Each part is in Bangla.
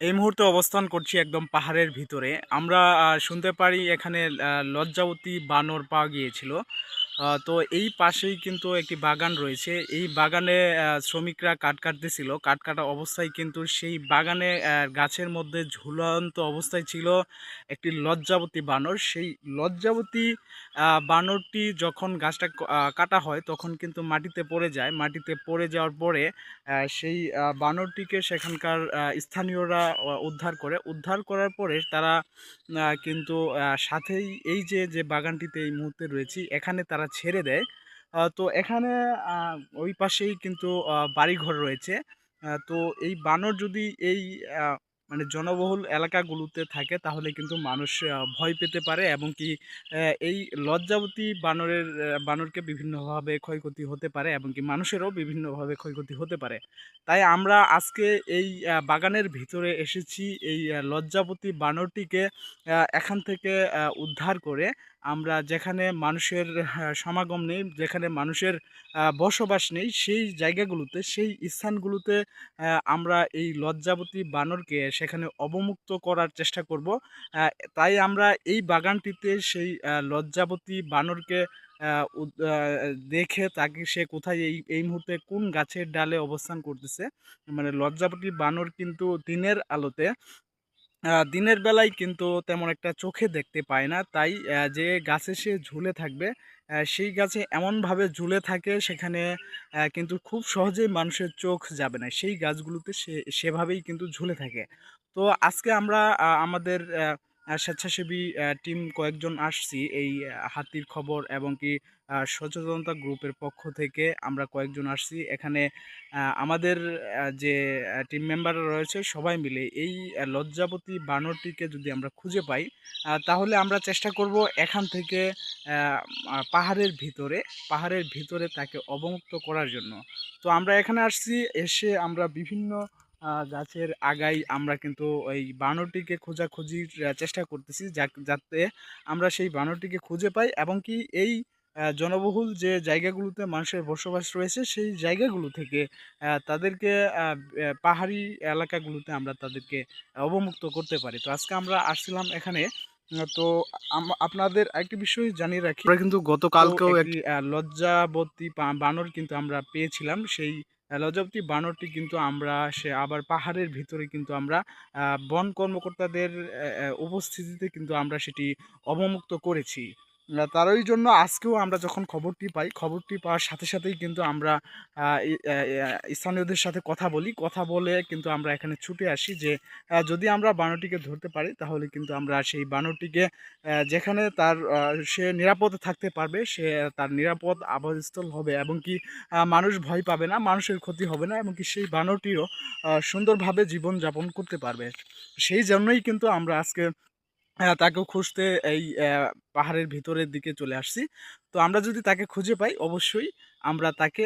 এই মুহূর্তে অবস্থান করছি একদম পাহাড়ের ভিতরে। আমরা শুনতে পারি এখানে লজ্জাবতী বানর পাওয়া গিয়েছিল। তো এই পাশেই কিন্তু একটি বাগান রয়েছে। এই বাগানে শ্রমিকরা কাঠ কাটতেছিল। কাঠ কাটা অবস্থায় কিন্তু সেই বাগানে গাছের মধ্যে ঝুলন্ত অবস্থায় ছিল একটি লজ্জাবতী বানর। সেই লজ্জাবতী বানরটি যখন গাছটা কাটা হয় তখন কিন্তু মাটিতে পড়ে যায়। মাটিতে পড়ে যাওয়ার পরে সেই বানরটিকে সেখানকার স্থানীয়রা উদ্ধার করে। উদ্ধার করার পরে তারা কিন্তু সাথেই এই যে বাগানটিতে এই মুহূর্তে রয়েছি এখানে তারা ছেড়ে দেয়। তো এখানে আ ওই পাশেই কিন্তু বাড়িঘর রয়েছে। তো এই বানর যদি এই আ মানে জনবহুল এলাকাগুলোতে থাকে তাহলে কিন্তু মানুষ ভয় পেতে পারে এবং কি এই লজ্জাবতী বানরকে বিভিন্নভাবে ক্ষয়ক্ষতি হতে পারে এবং কি মানুষেরও বিভিন্নভাবে ক্ষয়ক্ষতি হতে পারে। তাই আমরা আজকে এই বাগানের ভিতরে এসেছি এই লজ্জাবতী বানরটিকে এখান থেকে উদ্ধার করে আমরা যেখানে মানুষের সমাগম নেই, যেখানে মানুষের বসবাস নেই সেই জায়গাগুলোতে, সেই স্থানগুলোতে আমরা এই লজ্জাবতী বানরকে সেখানে অবমুক্ত করার চেষ্টা করব। আ তাই আমরা এই বাগানটিতে সেই লজ্জাবতী বানরকে আ উদ আ দেখে তাকে সে কোথায় এই মুহূর্তে কোন গাছের ডালে অবস্থান করতেছে। মানে লজ্জাবতী বানর কিন্তু দিনের আলোতে দিনের বেলায় কিন্তু তেমন একটা চোখে দেখতে পায় না। তাই যে গাছে সে ঝুলে থাকবে, সেই গাছে এমনভাবে ঝুলে থাকে সেখানে কিন্তু খুব সহজেই মানুষের চোখ যাবে না। সেই গাছগুলোতে সে সেভাবেই কিন্তু ঝুলে থাকে। তো আজকে আমরা আমাদের স্বেচ্ছাসেবী টিম কয়েকজন আসছি এই হাতির খবর এবং কি সচেতনতা গ্রুপের পক্ষ থেকে আমরা কয়েকজন আসছি। এখানে আমাদের যে টিম মেম্বাররা রয়েছে সবাই মিলে এই লজ্জাবতী বানরটিকে যদি আমরা খুঁজে পাই তাহলে আমরা চেষ্টা করব এখান থেকে পাহাড়ের ভিতরে তাকে অবমুক্ত করার জন্য। তো আমরা এখানে আসছি, এসে আমরা বিভিন্ন গাছের আগায় আমরা কিন্তু ওই বানরটিকে খোঁজাখুঁজির চেষ্টা করতেছি যাতে আমরা সেই বানরটিকে খুঁজে পাই এবং কি এই জনবহুল যে জায়গাগুলোতে মানুষের বসবাস রয়েছে সেই জায়গাগুলো থেকে তাদেরকে পাহাড়ি এলাকাগুলোতে আমরা তাদেরকে অবমুক্ত করতে পারি। তো আজকে আমরা আসছিলাম এখানে। তো আপনাদের আরেকটি বিষয় জানিয়ে রাখি, আমরা কিন্তু গতকালকেও একটি লজ্জাবতী বানর কিন্তু আমরা পেয়েছিলাম। সেই লজ্জাবতী বানরটি কিন্তু সে আবার পাহাড়ের ভিতরে কিন্তু আমরা বন কর্মকর্তাদের উপস্থিতিতে কিন্তু আমরা সেটি অবমুক্ত করেছি। তারই জন্য আজকেও আমরা যখন খবরটি পাই, খবরটি পাওয়ার সাথে সাথেই কিন্তু আমরা স্থানীয়দের সাথে কথা বলি। কথা বলে কিন্তু আমরা এখানে ছুটে আসি যে যদি আমরা বানরটিকে ধরতে পারি তাহলে কিন্তু আমরা সেই বানরটিকে যেখানে সে নিরাপদে থাকতে পারবে, সে তার নিরাপদ আবাসস্থল হবে এবং কি মানুষ ভয় পাবে না, মানুষের ক্ষতি হবে না এবং কি সেই বানরটিও সুন্দরভাবে জীবনযাপন করতে পারবে। সেই জন্যই কিন্তু আমরা আজকে তাকে খুঁজতে এই পাহাড়ের ভিতরের দিকে চলে আসছি। তো আমরা যদি তাকে খুঁজে পাই অবশ্যই আমরা তাকে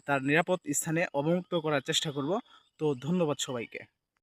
তার নিরাপদ স্থানে অবমুক্ত করার চেষ্টা করব। তো ধন্যবাদ সবাইকে।